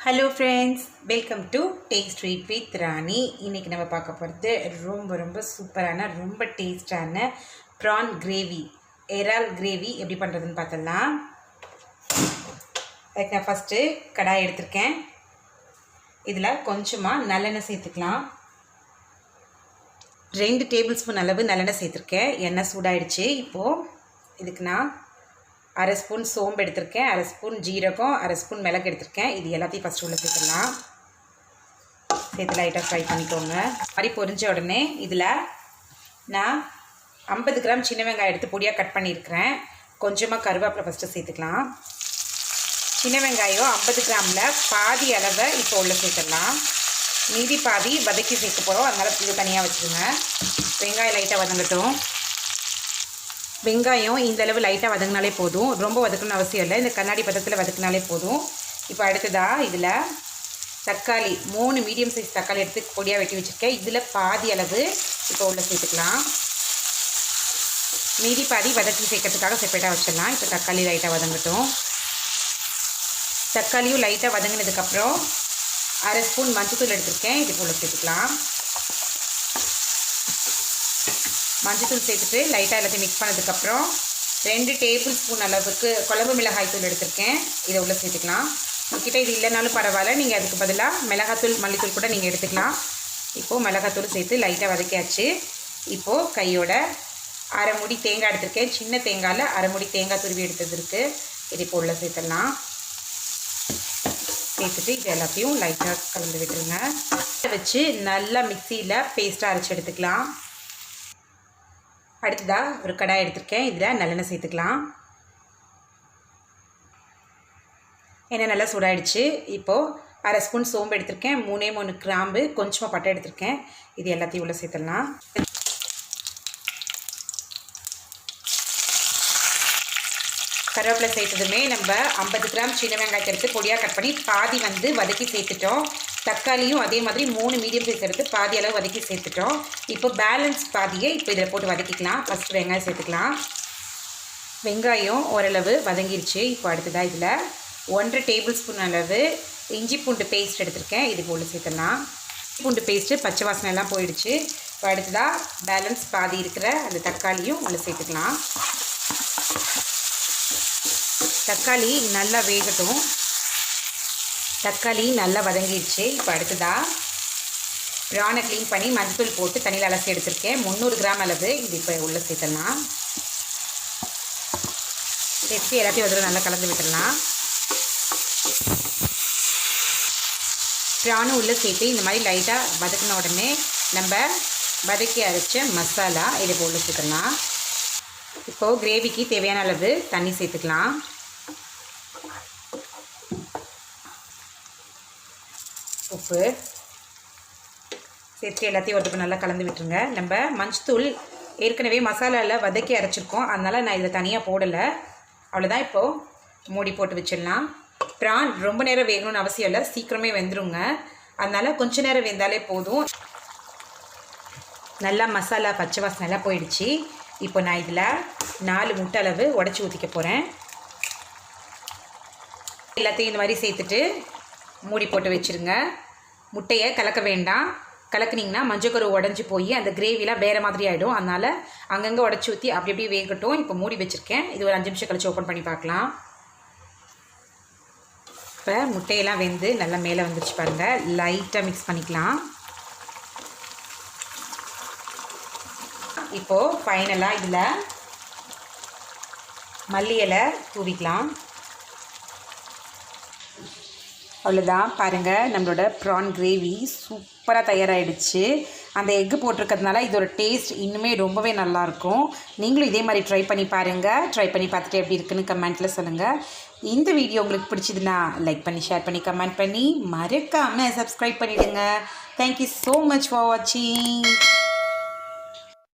Hello friends, welcome to Taste Treat with Rani. இன்னைக்கு நம்ம பார்க்க போகிறது ரொம்ப சூப்பரான ரொம்ப டேஸ்டான prawn gravy, இறால் கிரேவி எப்படி பண்ணுறதுன்னு பார்த்தலாம். அதுக்கு நான் ஃபஸ்ட்டு கடாய் எடுத்திருக்கேன். இதில் கொஞ்சமாக நல்லெண்ணெய் சேர்த்துக்கலாம். 2 டேபிள் ஸ்பூன் அளவு நல்லெண்ணெய் சேர்த்துருக்கேன். எண்ணெய் சூடாயிடுச்சு. இப்போது இதுக்கு நான் அரை ஸ்பூன் சோம்பு எடுத்திருக்கேன், அரை ஸ்பூன் ஜீரகம், அரை ஸ்பூன் மிளகு எடுத்திருக்கேன். இது எல்லாத்தையும் ஃபஸ்ட்டு உள்ள சேர்த்துடலாம். சேர்த்து லைட்டாக ஃப்ரை பண்ணிக்கோங்க. மாதிரி பொரிஞ்ச உடனே இதில் நான் 50 கிராம் சின்ன வெங்காயம் எடுத்து பொடியாக கட் பண்ணியிருக்கிறேன். கொஞ்சமாக கருவேப்பிலை ஃபஸ்ட்டு சேர்த்துக்கலாம். சின்ன வெங்காயம் 50 கிராமில் பாதி அளவை இப்போ உள்ள சேர்த்துடலாம். மீதி பாதி வதக்கி சேர்க்க போகிறோம், அதனால் இது தனியாக வச்சுருங்க. வெங்காயம் லைட்டாக வதங்கட்டும். வெங்காயம் இந்த அளவு லைட்டாக வதங்கினாலே போதும், ரொம்ப வதக்கணும்னு அவசியம் இல்லை. இந்த கண்ணாடி பதத்தில் வதக்கினாலே போதும். இப்போ அடுத்ததாக இதில் தக்காளி 3 மீடியம் சைஸ் தக்காளி எடுத்து பொடியாக வெட்டி வச்சுருக்கேன். இதில் பாதி அளவு இப்போ உள்ள சேர்த்துக்கலாம். மீதி பாதி வதக்கி சேர்க்கறதுக்காக செப்பரேட்டாக வச்சிடலாம். இப்போ தக்காளி லைட்டாக வதங்கட்டும். தக்காளியும் லைட்டாக வதங்கினதுக்கப்புறம் அரை ஸ்பூன் மஞ்சத்தூள் எடுத்துருக்கேன். இது போல் சேர்த்துக்கலாம். மஞ்சத்தூள் சேர்த்துட்டு லைட்டாக எல்லாத்தையும் மிக்ஸ் பண்ணதுக்கப்புறம் 2 டேபிள் ஸ்பூன் அளவுக்கு குழம்பு மிளகாய் தூள் எடுத்திருக்கேன். இதை உள்ளே சேர்த்துக்கலாம். உங்ககிட்ட இது இல்லைனாலும் பரவாயில்ல, நீங்கள் அதுக்கு பதிலாக மிளகாத்தூள் மல்லித்தூள் கூட நீங்கள் எடுத்துக்கலாம். இப்போது மிளகாத்தூள் சேர்த்து லைட்டாக வதக்கியாச்சு. இப்போது கையோட அரை மூடி தேங்காய் எடுத்திருக்கேன். சின்ன தேங்காயில் அரை மூடி தேங்காய் துருவி எடுத்தது இருக்குது. இது இப்போ உள்ளே சேர்த்துடலாம். சேர்த்துட்டு இது எல்லாத்தையும் லைட்டாக கலந்து விட்டுருங்க. வச்சு நல்லா மிக்சியில் பேஸ்ட்டாக அரைச்சி எடுத்துக்கலாம். அடுத்ததாக ஒரு கடாய் எடுத்திருக்கேன். இதில் நல்லெண்ணெய் சேர்த்துக்கலாம். எண்ணெய் நல்லா சூடாயிடுச்சு. இப்போது அரை ஸ்பூன் சோம்பு எடுத்திருக்கேன், 3 கிராம்பு, கொஞ்சமாக பட்டை எடுத்திருக்கேன். இது எல்லாத்தையும் உள்ளே சேர்த்துடலாம். கருவேப்பிலை சேர்த்ததுமே நம்ம 50 கிராம் சின்ன வெங்காயத்தை எடுத்து பொடியாக கட் பண்ணி பாதி வதக்கி சேர்த்துட்டோம். தக்காளியும் அதே மாதிரி 3 மீடியம் சைஸ் எடுத்து பாதி அளவு வதக்கி சேர்த்துட்டோம். இப்போ பேலன்ஸ் பாதியை இப்போ இதில் போட்டு வதக்கிக்கலாம். ஃபஸ்ட்டு வெங்காயம் சேர்த்துக்கலாம். வெங்காயம் ஓரளவு வதங்கிருச்சு. இப்போ அடுத்ததாக இதில் 1 டேபிள் ஸ்பூன் அளவு இஞ்சி பூண்டு பேஸ்ட் எடுத்திருக்கேன். இது போல் சேர்த்துடலாம். இஞ்சி பூண்டு பேஸ்ட்டு பச்சை வாசனை எல்லாம் போயிடுச்சு. இப்போ அடுத்ததாக பேலன்ஸ் பாதி இருக்கிற அந்த தக்காளியும் உள்ள சேர்த்துக்கலாம். தக்காளி நல்லா வேகட்டும். தக்காளி நல்லா வதங்கிடுச்சு. இப்போ அடுத்ததாக ப்ரானை க்ளீன் பண்ணி மஞ்சத்தூள் போட்டு தண்ணியில் அலசி எடுத்திருக்கேன். 300 கிராம் அளவு. இது இப்போ உள்ளே சேர்த்துடலாம். சேர்த்து எல்லாத்தையும் ஒரு நல்லா கலந்து விட்டுடலாம். ப்ரானும் உள்ளே சேர்த்து இந்த மாதிரி லைட்டாக வதக்கின உடனே நம்ம வதக்கி அரைச்ச மசாலா இது இப்போ உள்ளே சேர்த்துடலாம். இப்போது கிரேவிக்கு தேவையான அளவு தண்ணி சேர்த்துக்கலாம். உப்பு சேர்த்து எல்லாத்தையும் ஒரு நல்லா கலந்து விட்டுருங்க. நம்ம மஞ்சத்தூள் ஏற்கனவே மசாலாவில் வதக்கி அரைச்சிருக்கோம், அதனால் நான் இதில் தனியாக போடலை. அவ்வளோதான். இப்போது மூடி போட்டு வச்சிடலாம். ப்ரான் ரொம்ப நேரம் வேகணும்னு அவசியம் இல்லை, சீக்கிரமே வெந்துருங்க. அதனால் கொஞ்சம் நேரம் வெந்தாலே போதும். நல்லா மசாலா பச்சை வாசனை எல்லாம் போயிடுச்சு. இப்போ நான் இதில் 4 முட்டை அளவு உடச்சி ஊற்றிக்க போகிறேன். எல்லாத்தையும் இந்த மாதிரி சேர்த்துட்டு மூடி போட்டு வச்சுருங்க. முட்டையை கலக்க வேண்டாம். கலக்குனிங்கன்னா மஞ்சக்கரு உடஞ்சி போய் அந்த கிரேவிலாம் வேறு மாதிரி ஆகிடும். அதனால் அங்கங்கே உடச்சி ஊற்றி அப்படி அப்படியே வேகட்டும். இப்போ மூடி வச்சுருக்கேன். இது ஒரு 5 நிமிஷம் கழிச்சு ஓப்பன் பண்ணி பார்க்கலாம். இப்போ முட்டையெல்லாம் வெந்து நல்லா மேலே வந்துருச்சு பாருங்கள். லைட்டாக மிக்ஸ் பண்ணிக்கலாம். இப்போது ஃபைனலாக இதில் மல்லி இலை தூவிக்கலாம். அவ்வளோதான். பாருங்கள், நம்மளோட ப்ரான் கிரேவி சூப்பராக தயாராகிடுச்சு. அந்த எக்கு போட்டிருக்கிறதுனால இதோட டேஸ்ட் இன்னுமே ரொம்பவே நல்லாயிருக்கும். நீங்களும் இதே மாதிரி ட்ரை பண்ணி பாருங்கள். ட்ரை பண்ணி பார்த்துட்டு எப்படி இருக்குன்னு கமெண்ட்டில் சொல்லுங்கள். இந்த வீடியோ உங்களுக்கு பிடிச்சதுன்னா லைக் பண்ணி, ஷேர் பண்ணி, கமெண்ட் பண்ணி, மறக்காமல் சப்ஸ்கிரைப் பண்ணிவிடுங்க. தேங்க்யூ ஸோ மச் ஃபார் வாட்சிங்.